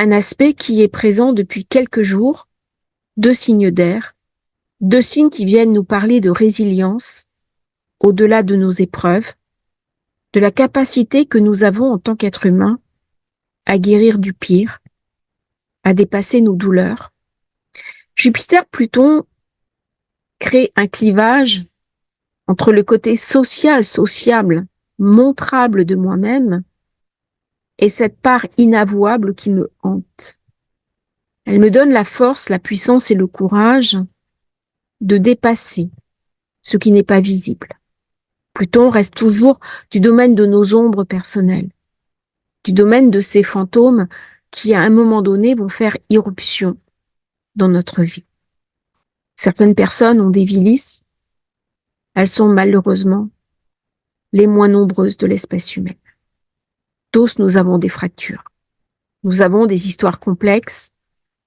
un aspect qui est présent depuis quelques jours, 2 signes d'air, 2 signes qui viennent nous parler de résilience au-delà de nos épreuves, de la capacité que nous avons en tant qu'être humain à guérir du pire, à dépasser nos douleurs. Jupiter-Pluton crée un clivage entre le côté social, sociable, montrable de moi-même et cette part inavouable qui me hante. Elle me donne la force, la puissance et le courage de dépasser ce qui n'est pas visible. Pluton reste toujours du domaine de nos ombres personnelles, du domaine de ces fantômes qui, à un moment donné, vont faire irruption dans notre vie. Certaines personnes ont des vies lisses. Elles sont malheureusement les moins nombreuses de l'espèce humaine. Tous, nous avons des fractures. Nous avons des histoires complexes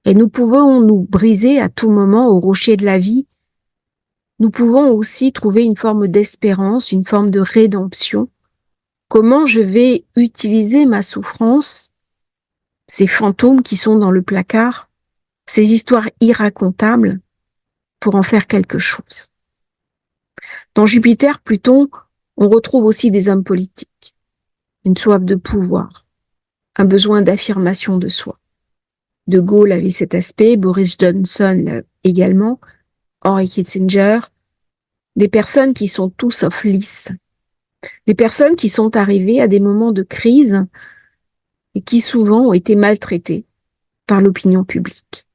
et nous pouvons nous briser à tout moment au rocher de la vie. Nous pouvons aussi trouver une forme d'espérance, une forme de rédemption. Comment je vais utiliser ma souffrance, ces fantômes qui sont dans le placard, ces histoires irracontables, pour en faire quelque chose. Dans Jupiter, Pluton, on retrouve aussi des hommes politiques, une soif de pouvoir, un besoin d'affirmation de soi. De Gaulle avait cet aspect, Boris Johnson également, Henry Kissinger, des personnes qui sont tout sauf lisses, des personnes qui sont arrivées à des moments de crise et qui souvent ont été maltraitées par l'opinion publique.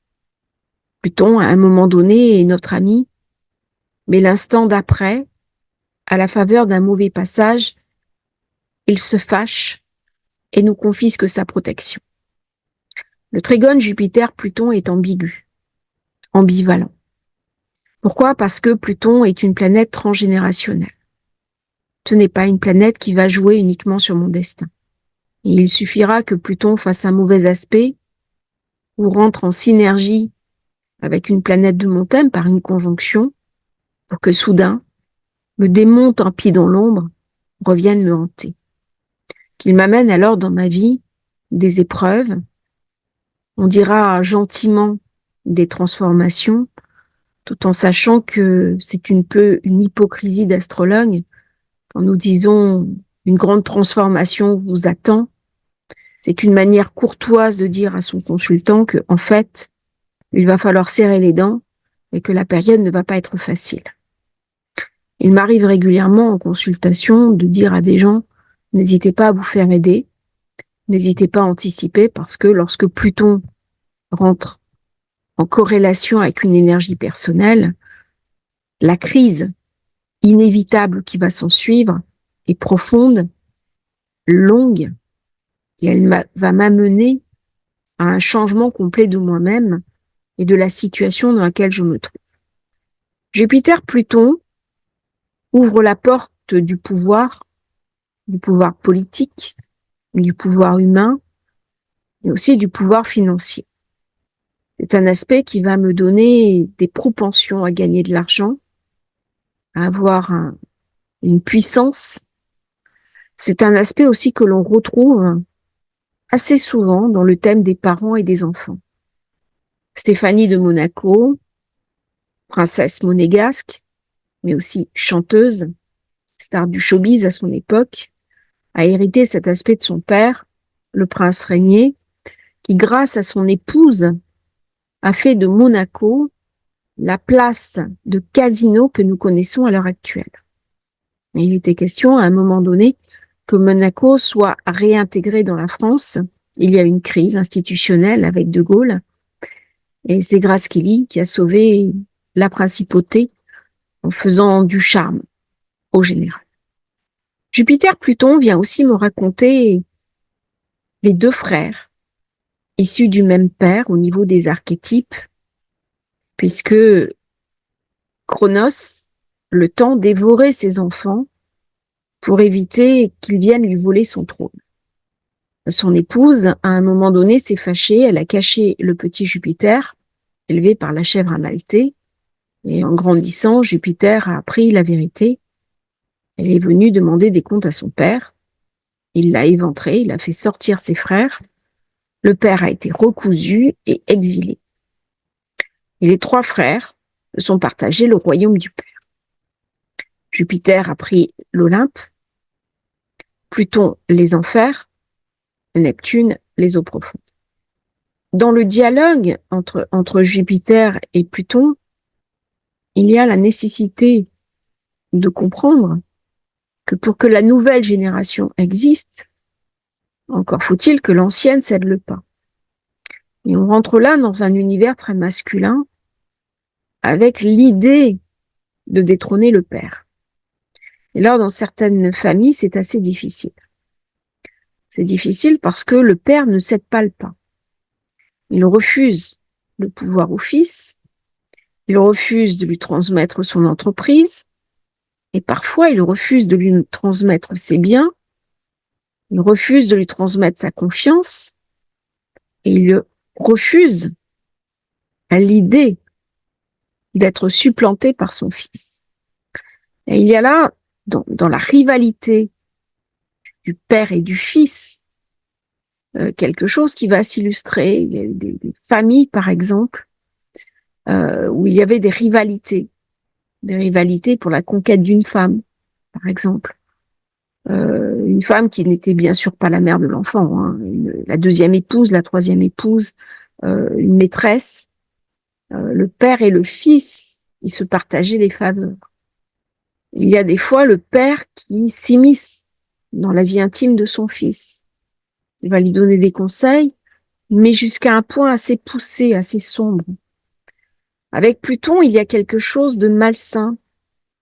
Pluton, à un moment donné, est notre ami, mais l'instant d'après, à la faveur d'un mauvais passage, il se fâche et nous confisque sa protection. Le trigone Jupiter-Pluton est ambigu, ambivalent. Pourquoi? Parce que Pluton est une planète transgénérationnelle. Ce n'est pas une planète qui va jouer uniquement sur mon destin. Et il suffira que Pluton fasse un mauvais aspect ou rentre en synergie avec une planète de mon thème par une conjonction pour que soudain, le démon tant-pis dans l'ombre revienne me hanter. Qu'il m'amène alors dans ma vie des épreuves, on dira gentiment des transformations, tout en sachant que c'est une hypocrisie d'astrologue quand nous disons une grande transformation vous attend. C'est une manière courtoise de dire à son consultant que, en fait, il va falloir serrer les dents et que la période ne va pas être facile. Il m'arrive régulièrement en consultation de dire à des gens, n'hésitez pas à vous faire aider, n'hésitez pas à anticiper parce que lorsque Pluton rentre en corrélation avec une énergie personnelle, la crise inévitable qui va s'en suivre est profonde, longue, et elle va m'amener à un changement complet de moi-même et de la situation dans laquelle je me trouve. Jupiter-Pluton ouvre la porte du pouvoir politique, du pouvoir humain, mais aussi du pouvoir financier. C'est un aspect qui va me donner des propensions à gagner de l'argent, à avoir une puissance. C'est un aspect aussi que l'on retrouve assez souvent dans le thème des parents et des enfants. Stéphanie de Monaco, princesse monégasque, mais aussi chanteuse, star du showbiz à son époque, a hérité cet aspect de son père, le prince régnier, qui, grâce à son épouse, a fait de Monaco la place de casino que nous connaissons à l'heure actuelle. Et il était question, à un moment donné, que Monaco soit réintégré dans la France. Il y a une crise institutionnelle avec De Gaulle, et c'est Grace Kelly qui a sauvé la principauté en faisant du charme au général. Jupiter-Pluton vient aussi me raconter les 2 frères, issus du même père au niveau des archétypes, puisque Cronos, le temps, dévorait ses enfants pour éviter qu'ils viennent lui voler son trône. Son épouse, à un moment donné, s'est fâchée, elle a caché le petit Jupiter, élevé par la chèvre Amalthée, et en grandissant, Jupiter a appris la vérité. Elle est venue demander des comptes à son père. Il l'a éventré, il a fait sortir ses frères, Le père a été recousu et exilé. Et les 3 frères se sont partagés le royaume du père. Jupiter a pris l'Olympe, Pluton les enfers, Neptune les eaux profondes. Dans le dialogue entre Jupiter et Pluton, il y a la nécessité de comprendre que pour que la nouvelle génération existe, encore faut-il que l'ancienne cède le pas. Et on rentre là dans un univers très masculin avec l'idée de détrôner le père. Et là, dans certaines familles, c'est assez difficile. C'est difficile parce que le père ne cède pas le pas. Il refuse le pouvoir au fils, il refuse de lui transmettre son entreprise, et parfois il refuse de lui transmettre ses biens, il refuse de lui transmettre sa confiance, et il refuse à l'idée d'être supplanté par son fils. Et il y a là, dans la rivalité du père et du fils, quelque chose qui va s'illustrer. Il y a eu des familles, par exemple, où il y avait des rivalités pour la conquête d'une femme, par exemple. Une femme qui n'était bien sûr pas la mère de l'enfant, hein, la deuxième épouse, la troisième épouse, une maîtresse. Le père et le fils, ils se partageaient les faveurs. Il y a des fois le père qui s'immisce dans la vie intime de son fils. Il va lui donner des conseils, mais jusqu'à un point assez poussé, assez sombre. Avec Pluton, il y a quelque chose de malsain,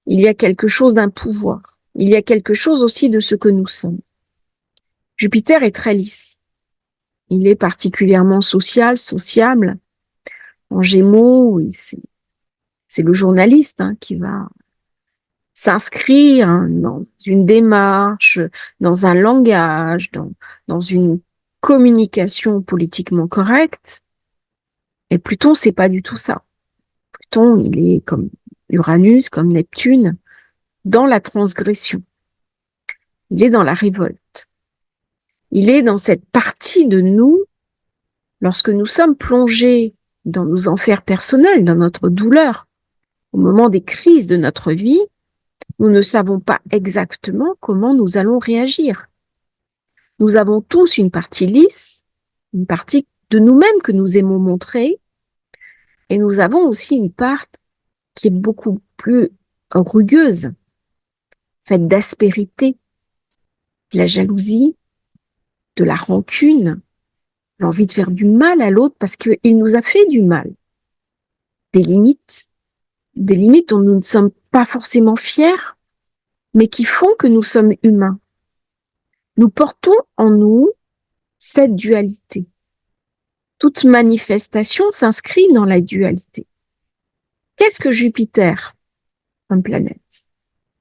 il y a quelque chose d'un pouvoir, il y a quelque chose aussi de ce que nous sommes. Jupiter est très lisse. Il est particulièrement social, sociable. En Gémeaux, c'est le journaliste qui va s'inscrire dans une démarche, dans un langage, dans une communication politiquement correcte. Et Pluton, c'est pas du tout ça. Pluton, il est comme Uranus, comme Neptune, dans la transgression. Il est dans la révolte. Il est dans cette partie de nous, lorsque nous sommes plongés dans nos enfers personnels, dans notre douleur, au moment des crises de notre vie, nous ne savons pas exactement comment nous allons réagir. Nous avons tous une partie lisse, une partie de nous-mêmes que nous aimons montrer, et nous avons aussi une part qui est beaucoup plus rugueuse, faite d'aspérité, de la jalousie, de la rancune, l'envie de faire du mal à l'autre parce qu'il nous a fait du mal. Des limites dont nous ne sommes pas forcément fiers, mais qui font que nous sommes humains. Nous portons en nous cette dualité. Toute manifestation s'inscrit dans la dualité. Qu'est-ce que Jupiter comme planète?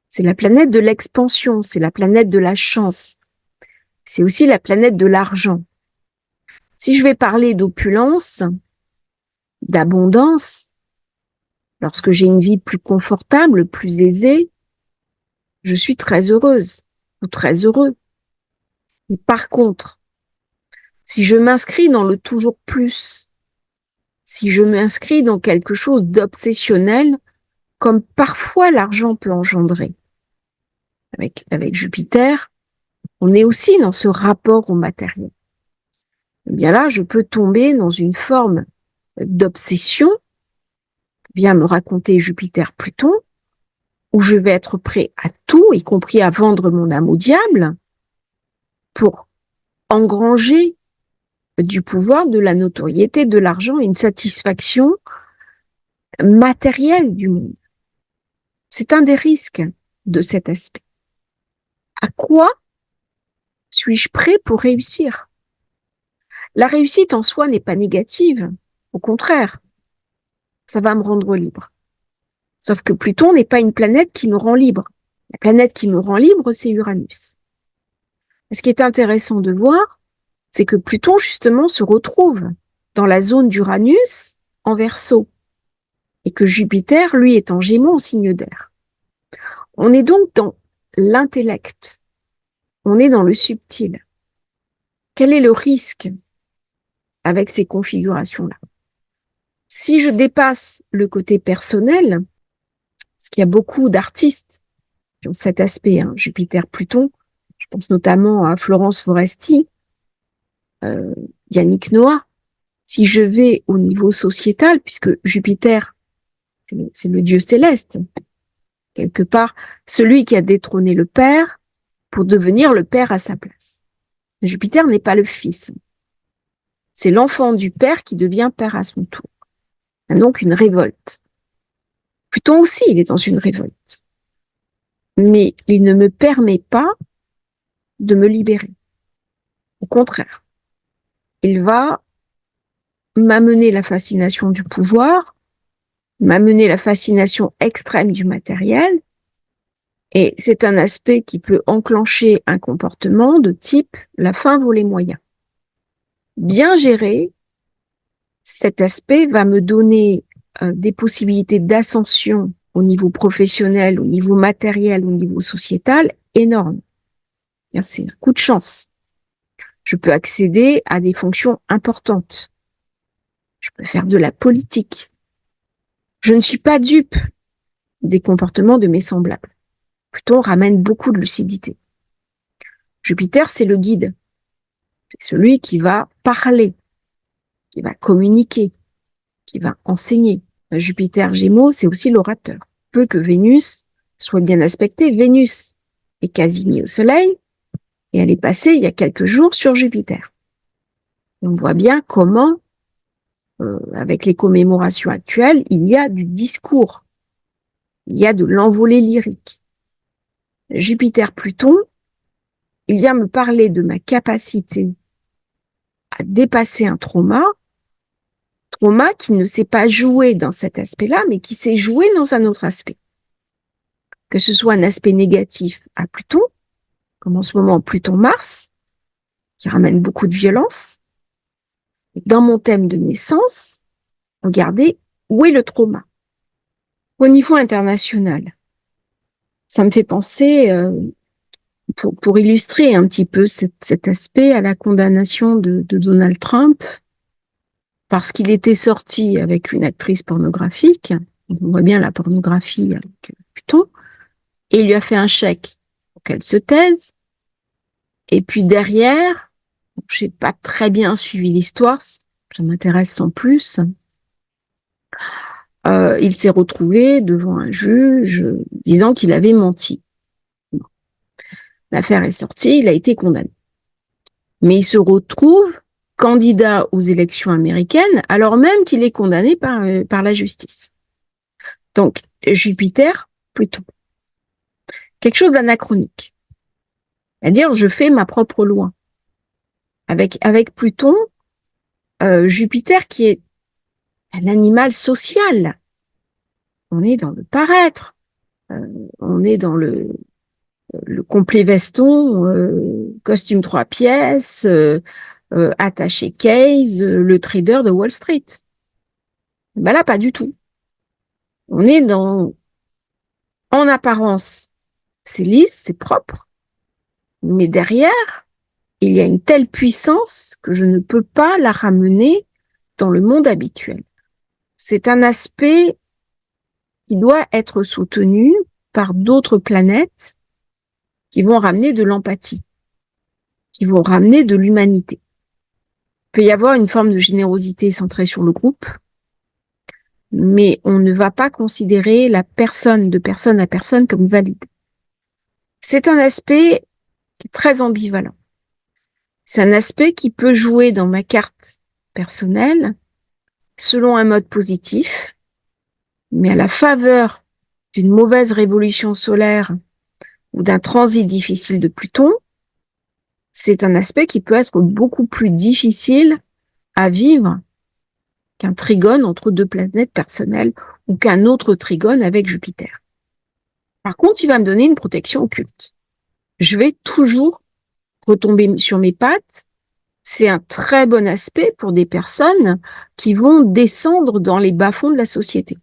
C'est la planète de l'expansion, c'est la planète de la chance. C'est aussi la planète de l'argent. Si je vais parler d'opulence, d'abondance, lorsque j'ai une vie plus confortable, plus aisée, je suis très heureuse ou très heureux. Mais par contre, si je m'inscris dans le toujours plus, si je m'inscris dans quelque chose d'obsessionnel, comme parfois l'argent peut engendrer, avec Jupiter, on est aussi dans ce rapport au matériel. Eh bien là, je peux tomber dans une forme d'obsession, vient me raconter Jupiter-Pluton, où je vais être prêt à tout, y compris à vendre mon âme au diable, pour engranger du pouvoir, de la notoriété, de l'argent et une satisfaction matérielle du monde. C'est un des risques de cet aspect. À quoi suis-je prêt pour réussir? La réussite en soi n'est pas négative, au contraire, ça va me rendre libre. Sauf que Pluton n'est pas une planète qui me rend libre. La planète qui me rend libre, c'est Uranus. Et ce qui est intéressant de voir, c'est que Pluton, justement, se retrouve dans la zone d'Uranus en Verseau, et que Jupiter, lui, est en Gémeaux en signe d'air. On est donc dans l'intellect, on est dans le subtil. Quel est le risque avec ces configurations-là. Si je dépasse le côté personnel, parce qu'il y a beaucoup d'artistes qui ont cet aspect, hein, Jupiter-Pluton, je pense notamment à Florence Foresti, Yannick Noah. Si je vais au niveau sociétal, puisque Jupiter, c'est le dieu céleste, quelque part, celui qui a détrôné le père pour devenir le père à sa place. Jupiter n'est pas le fils. C'est l'enfant du père qui devient père à son tour. Il y a donc une révolte. Pluton aussi, il est dans une révolte. Mais il ne me permet pas de me libérer. Au contraire, il va m'amener la fascination du pouvoir, m'amener la fascination extrême du matériel, et c'est un aspect qui peut enclencher un comportement de type la fin vaut les moyens. Bien géré, cet aspect va me donner des possibilités d'ascension au niveau professionnel, au niveau matériel, au niveau sociétal énormes. C'est un coup de chance. Je peux accéder à des fonctions importantes. Je peux faire de la politique. Je ne suis pas dupe des comportements de mes semblables. Plutôt, on ramène beaucoup de lucidité. Jupiter, c'est le guide. C'est celui qui va parler, qui va communiquer, qui va enseigner. Jupiter Gémeaux, c'est aussi l'orateur. Peu que Vénus soit bien aspectée, Vénus est quasi mise au soleil et elle est passée il y a quelques jours sur Jupiter. On voit bien comment, avec les commémorations actuelles, il y a du discours, il y a de l'envolée lyrique. Jupiter-Pluton, il vient me parler de ma capacité à dépasser un trauma qui ne s'est pas joué dans cet aspect-là, mais qui s'est joué dans un autre aspect. Que ce soit un aspect négatif à Pluton, comme en ce moment Pluton-Mars, qui ramène beaucoup de violence. Dans mon thème de naissance, regardez où est le trauma. Au niveau international, ça me fait penser, pour illustrer un petit peu cet aspect, à la condamnation de Donald Trump, parce qu'il était sorti avec une actrice pornographique, on voit bien la pornographie avec Pluton, et il lui a fait un chèque pour qu'elle se taise, et puis derrière, j'ai pas très bien suivi l'histoire, ça m'intéresse sans plus, il s'est retrouvé devant un juge disant qu'il avait menti. L'affaire est sortie, il a été condamné. Mais il se retrouve candidat aux élections américaines alors même qu'il est condamné par la justice. Donc, Jupiter, Pluton. Quelque chose d'anachronique. C'est-à-dire, je fais ma propre loi. Avec Pluton, Jupiter qui est un animal social. On est dans le paraître. On est dans le complet veston, costume 3 pièces, attaché case, le trader de Wall Street. Ben là, pas du tout. On est en apparence, c'est lisse, c'est propre, mais derrière, il y a une telle puissance que je ne peux pas la ramener dans le monde habituel. C'est un aspect qui doit être soutenu par d'autres planètes qui vont ramener de l'empathie, qui vont ramener de l'humanité. Il peut y avoir une forme de générosité centrée sur le groupe, mais on ne va pas considérer la personne de personne à personne comme valide. C'est un aspect qui est très ambivalent. C'est un aspect qui peut jouer dans ma carte personnelle selon un mode positif, mais à la faveur d'une mauvaise révolution solaire ou d'un transit difficile de Pluton, c'est un aspect qui peut être beaucoup plus difficile à vivre qu'un trigone entre deux planètes personnelles ou qu'un autre trigone avec Jupiter. Par contre, il va me donner une protection occulte. Je vais toujours retomber sur mes pattes. C'est un très bon aspect pour des personnes qui vont descendre dans les bas-fonds de la société.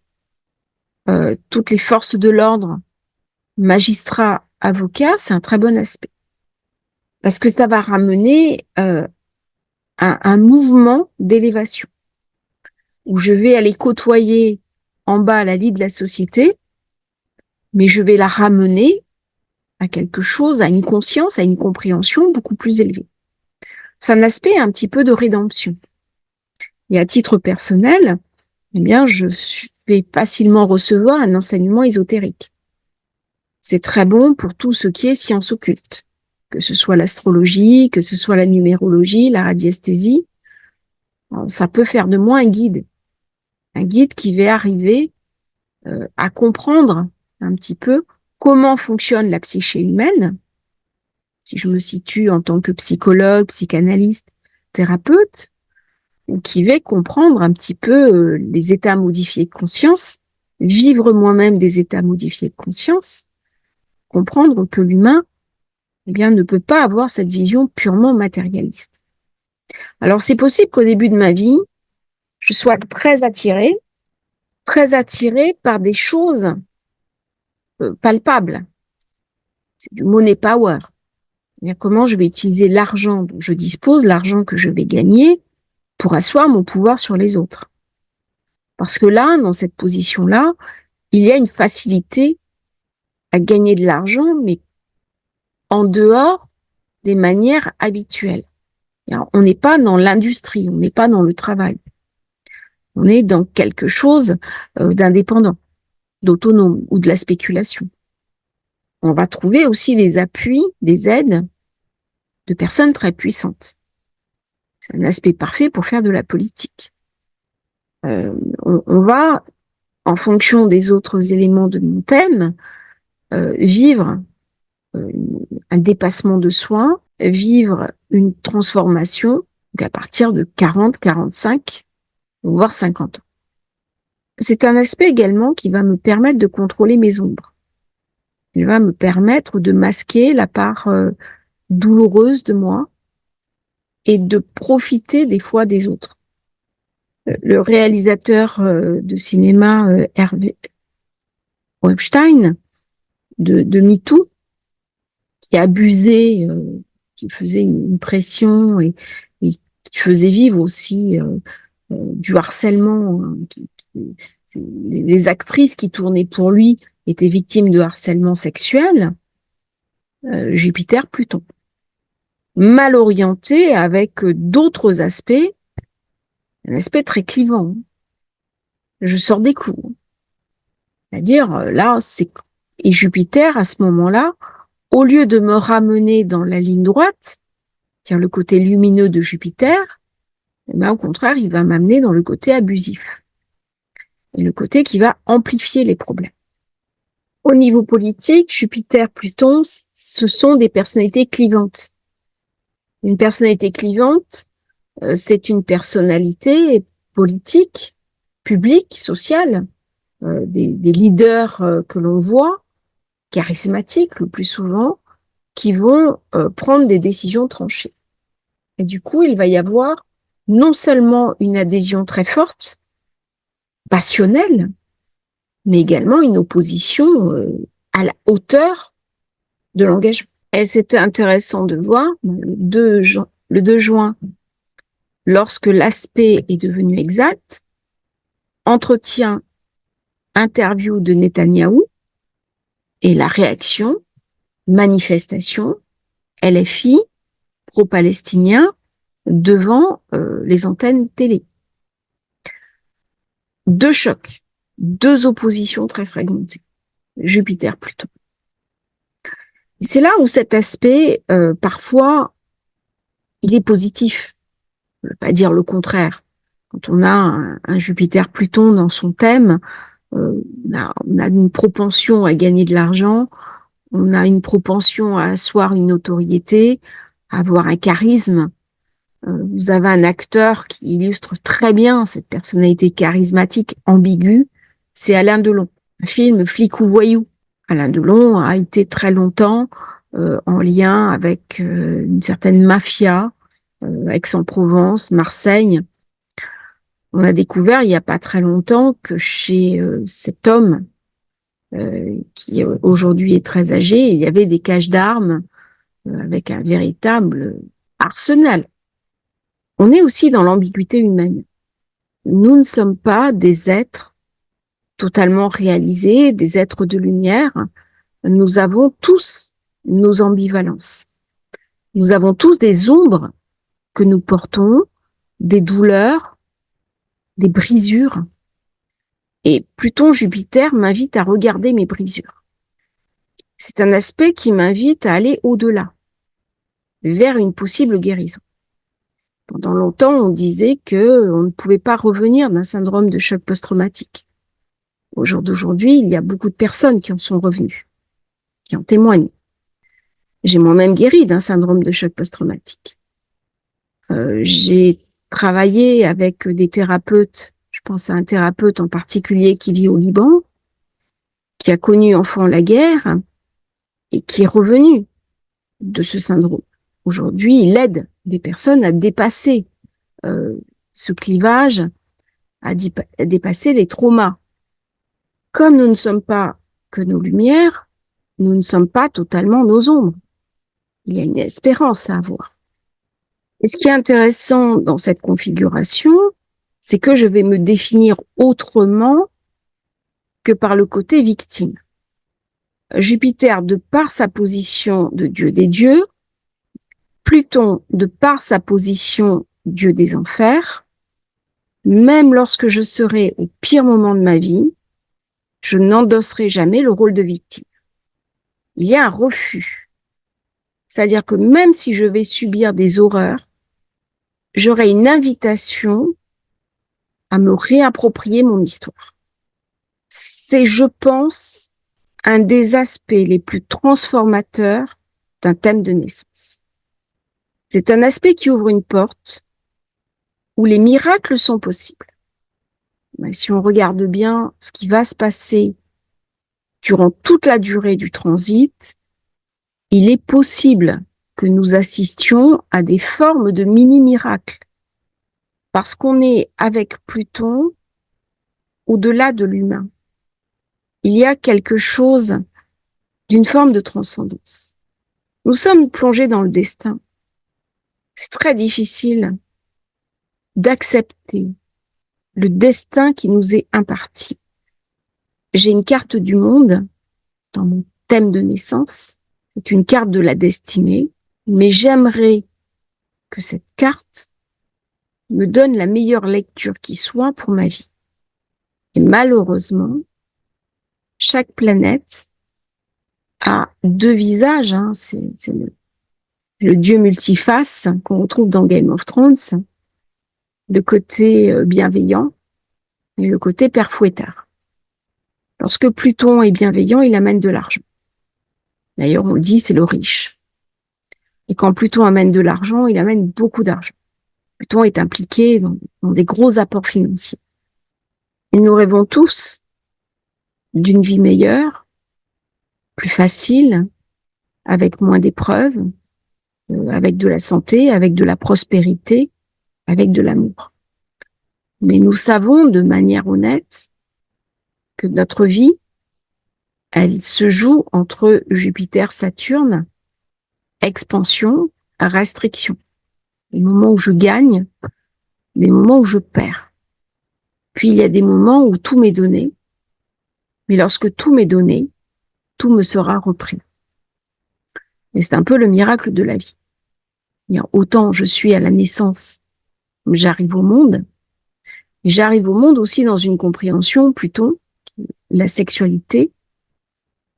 Toutes les forces de l'ordre, magistrats, avocats, c'est un très bon aspect. Parce que ça va ramener un mouvement d'élévation, où je vais aller côtoyer en bas la lie de la société, mais je vais la ramener à quelque chose, à une conscience, à une compréhension beaucoup plus élevée. C'est un aspect un petit peu de rédemption. Et à titre personnel, eh bien, je vais facilement recevoir un enseignement ésotérique. C'est très bon pour tout ce qui est science occulte, que ce soit l'astrologie, que ce soit la numérologie, la radiesthésie. Ça peut faire de moi un guide qui va arriver à comprendre un petit peu comment fonctionne la psyché humaine, si je me situe en tant que psychologue, psychanalyste, thérapeute, ou qui va comprendre un petit peu les états modifiés de conscience, vivre moi-même des états modifiés de conscience, comprendre que l'humain, eh bien, ne peut pas avoir cette vision purement matérialiste. Alors, c'est possible qu'au début de ma vie, je sois très attirée par des choses palpables. C'est du money power. C'est-à-dire comment je vais utiliser l'argent dont je dispose, l'argent que je vais gagner, pour asseoir mon pouvoir sur les autres. Parce que là, dans cette position-là, il y a une facilité à gagner de l'argent, mais en dehors des manières habituelles. Alors, on n'est pas dans l'industrie, on n'est pas dans le travail. On est dans quelque chose d'indépendant, d'autonome ou de la spéculation. On va trouver aussi des appuis, des aides de personnes très puissantes. C'est un aspect parfait pour faire de la politique. On va, en fonction des autres éléments de mon thème, vivre un dépassement de soi, vivre une transformation à partir de 40, 45, voire 50 ans. C'est un aspect également qui va me permettre de contrôler mes ombres. Il va me permettre de masquer la part douloureuse de moi et de profiter des fois des autres. Le réalisateur de cinéma Hervé Weinstein de MeToo, qui abusait, qui faisait une pression et qui faisait vivre aussi du harcèlement. Les actrices qui tournaient pour lui étaient victimes de harcèlement sexuel. Jupiter, Pluton. Mal orienté avec d'autres aspects, un aspect très clivant. Je sors des clous. C'est-à-dire, là, et Jupiter, à ce moment-là, au lieu de me ramener dans la ligne droite, c'est-à-dire le côté lumineux de Jupiter, eh bien, au contraire, il va m'amener dans le côté abusif. Et le côté qui va amplifier les problèmes. Au niveau politique, Jupiter, Pluton, ce sont des personnalités clivantes. Une personnalité clivante, c'est une personnalité politique, publique, sociale, des leaders que l'on voit, charismatiques le plus souvent, qui vont prendre des décisions tranchées. Et du coup, il va y avoir non seulement une adhésion très forte, passionnelle, mais également une opposition à la hauteur de l'engagement. Et c'était intéressant de voir le 2 juin, lorsque l'aspect est devenu exact, entretien, interview de Netanyahou et la réaction, manifestation, LFI, pro-palestinien, devant les antennes télé. 2 chocs, 2 oppositions très fragmentées. Jupiter, Pluton. C'est là où cet aspect, parfois, il est positif. Je ne veux pas dire le contraire. Quand on a un Jupiter-Pluton dans son thème, on a une propension à gagner de l'argent, on a une propension à asseoir une notoriété, à avoir un charisme. Vous avez un acteur qui illustre très bien cette personnalité charismatique, ambiguë, c'est Alain Delon. Un film Flic ou voyou. Alain Delon a été très longtemps en lien avec une certaine mafia, Aix-en-Provence, Marseille. On a découvert il n'y a pas très longtemps que chez cet homme, qui aujourd'hui est très âgé, il y avait des caches d'armes avec un véritable arsenal. On est aussi dans l'ambiguïté humaine. Nous ne sommes pas des êtres totalement réalisés, des êtres de lumière. Nous avons tous nos ambivalences. Nous avons tous des ombres que nous portons, des douleurs, des brisures. Et Pluton-Jupiter m'invite à regarder mes brisures. C'est un aspect qui m'invite à aller au-delà, vers une possible guérison. Pendant longtemps, on disait qu'on ne pouvait pas revenir d'un syndrome de choc post-traumatique. Au jour d'aujourd'hui, il y a beaucoup de personnes qui en sont revenues, qui en témoignent. J'ai moi-même guéri d'un syndrome de choc post-traumatique. J'ai travaillé avec des thérapeutes, je pense à un thérapeute en particulier qui vit au Liban, qui a connu enfant la guerre et qui est revenu de ce syndrome. Aujourd'hui, il aide des personnes à dépasser ce clivage, à dépasser les traumas. Comme nous ne sommes pas que nos lumières, nous ne sommes pas totalement nos ombres. Il y a une espérance à avoir. Et ce qui est intéressant dans cette configuration, c'est que je vais me définir autrement que par le côté victime. Jupiter, de par sa position de dieu des dieux, Pluton, de par sa position dieu des enfers, même lorsque je serai au pire moment de ma vie, je n'endosserai jamais le rôle de victime. Il y a un refus. C'est-à-dire que même si je vais subir des horreurs, j'aurai une invitation à me réapproprier mon histoire. C'est, je pense, un des aspects les plus transformateurs d'un thème de naissance. C'est un aspect qui ouvre une porte où les miracles sont possibles. Mais si on regarde bien ce qui va se passer durant toute la durée du transit, il est possible que nous assistions à des formes de mini-miracles. Parce qu'on est avec Pluton au-delà de l'humain. Il y a quelque chose d'une forme de transcendance. Nous sommes plongés dans le destin. C'est très difficile d'accepter le destin qui nous est imparti. J'ai une carte du monde dans mon thème de naissance. C'est une carte de la destinée, mais j'aimerais que cette carte me donne la meilleure lecture qui soit pour ma vie. Et malheureusement, chaque planète a deux visages. C'est le dieu multiface qu'on retrouve dans Game of Thrones, le côté bienveillant et le côté père fouettard. Lorsque Pluton est bienveillant, il amène de l'argent. D'ailleurs, on le dit, c'est le riche. Et quand Pluton amène de l'argent, il amène beaucoup d'argent. Pluton est impliqué dans des gros apports financiers. Et nous rêvons tous d'une vie meilleure, plus facile, avec moins d'épreuves, avec de la santé, avec de la prospérité, avec de l'amour. Mais nous savons de manière honnête que notre vie, elle se joue entre Jupiter-Saturne, expansion, restriction. Les moments où je gagne, des moments où je perds. Puis il y a des moments où tout m'est donné, mais lorsque tout m'est donné, tout me sera repris. Et c'est un peu le miracle de la vie. Autant je suis à la naissance, j'arrive au monde, mais j'arrive au monde aussi dans une compréhension, Pluton, la sexualité,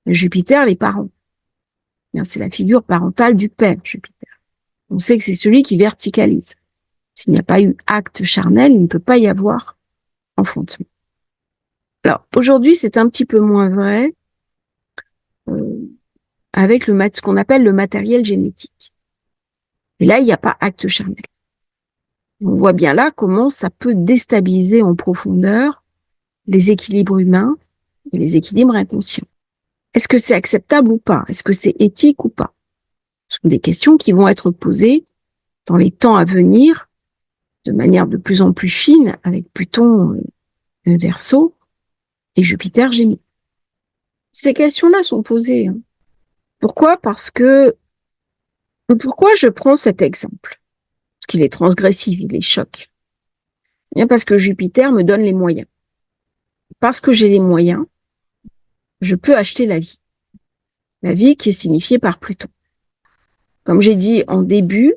Jupiter, les parents. C'est la figure parentale du père, Jupiter. On sait que c'est celui qui verticalise. S'il n'y a pas eu acte charnel, il ne peut pas y avoir enfantement. Alors, aujourd'hui, c'est un petit peu moins vrai avec ce qu'on appelle le matériel génétique. Et là, il n'y a pas acte charnel. On voit bien là comment ça peut déstabiliser en profondeur les équilibres humains et les équilibres inconscients. Est-ce que c'est acceptable ou pas? Est-ce que c'est éthique ou pas? Ce sont des questions qui vont être posées dans les temps à venir de manière de plus en plus fine avec Pluton Verseau et Jupiter Gémeaux. Ces questions-là sont posées. Pourquoi? Pourquoi je prends cet exemple? parce qu'il est transgressif, il les choque. Bien parce que Jupiter me donne les moyens. Parce que j'ai les moyens, je peux acheter la vie. La vie qui est signifiée par Pluton. Comme j'ai dit en début,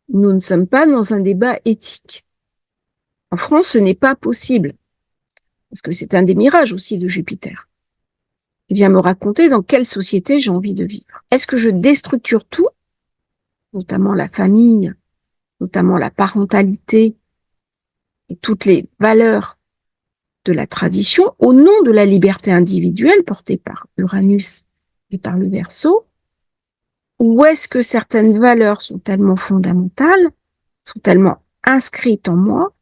nous ne sommes pas dans un débat éthique. En France, ce n'est pas possible, parce que c'est un des mirages aussi de Jupiter. Il vient me raconter dans quelle société j'ai envie de vivre. Est-ce que je déstructure tout, notamment la famille, notamment la parentalité et toutes les valeurs de la tradition, au nom de la liberté individuelle portée par Uranus et par le Verseau, ou est-ce que certaines valeurs sont tellement fondamentales, sont tellement inscrites en moi,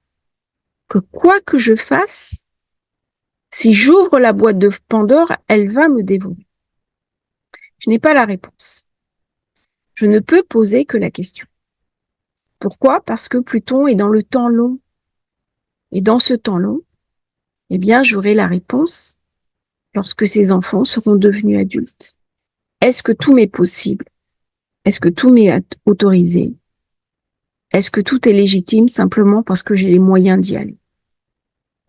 que quoi que je fasse, si j'ouvre la boîte de Pandore, elle va me dévorer. Je n'ai pas la réponse. Je ne peux poser que la question. Pourquoi? Parce que Pluton est dans le temps long. Et dans ce temps long, eh bien, j'aurai la réponse lorsque ces enfants seront devenus adultes. Est-ce que tout m'est possible? Est-ce que tout m'est autorisé? Est-ce que tout est légitime simplement parce que j'ai les moyens d'y aller?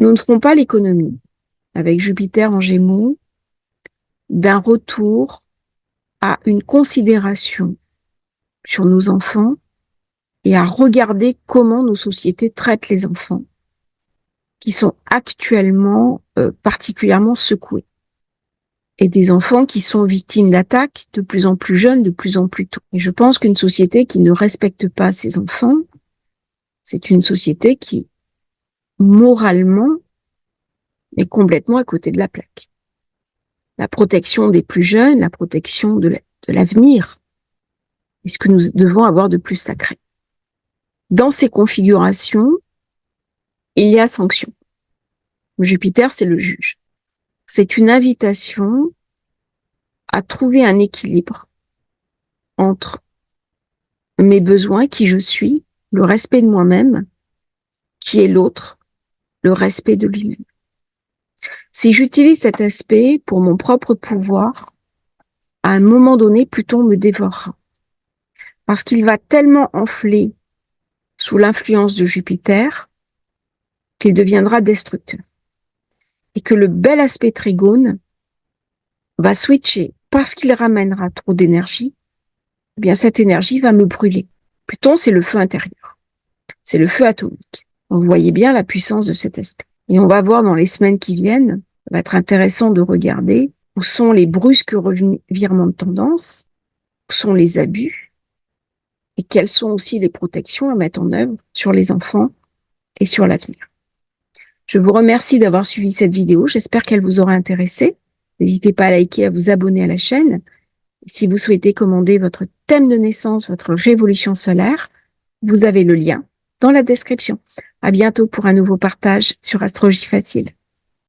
Nous ne ferons pas l'économie, avec Jupiter en Gémeaux, d'un retour à une considération sur nos enfants et à regarder comment nos sociétés traitent les enfants qui sont actuellement particulièrement secoués. Et des enfants qui sont victimes d'attaques de plus en plus jeunes, de plus en plus tôt. Et je pense qu'une société qui ne respecte pas ses enfants, c'est une société qui, moralement, est complètement à côté de la plaque. La protection des plus jeunes, la protection de l'avenir, est ce que nous devons avoir de plus sacré. Dans ces configurations, il y a sanction. Jupiter, c'est le juge. C'est une invitation à trouver un équilibre entre mes besoins, qui je suis, le respect de moi-même, qui est l'autre, le respect de lui-même. Si j'utilise cet aspect pour mon propre pouvoir, à un moment donné, Pluton me dévorera. Parce qu'il va tellement enfler sous l'influence de Jupiter qu'il deviendra destructeur. Et que le bel aspect trigone va switcher parce qu'il ramènera trop d'énergie, eh bien cette énergie va me brûler. Pluton, c'est le feu intérieur. C'est le feu atomique. Donc, vous voyez bien la puissance de cet aspect. Et on va voir dans les semaines qui viennent, ça va être intéressant de regarder où sont les brusques revirements de tendance, où sont les abus, et quelles sont aussi les protections à mettre en œuvre sur les enfants et sur l'avenir. Je vous remercie d'avoir suivi cette vidéo. J'espère qu'elle vous aura intéressé. N'hésitez pas à liker, à vous abonner à la chaîne. Si vous souhaitez commander votre thème de naissance, votre révolution solaire, vous avez le lien dans la description. À bientôt pour un nouveau partage sur Astrologie Facile.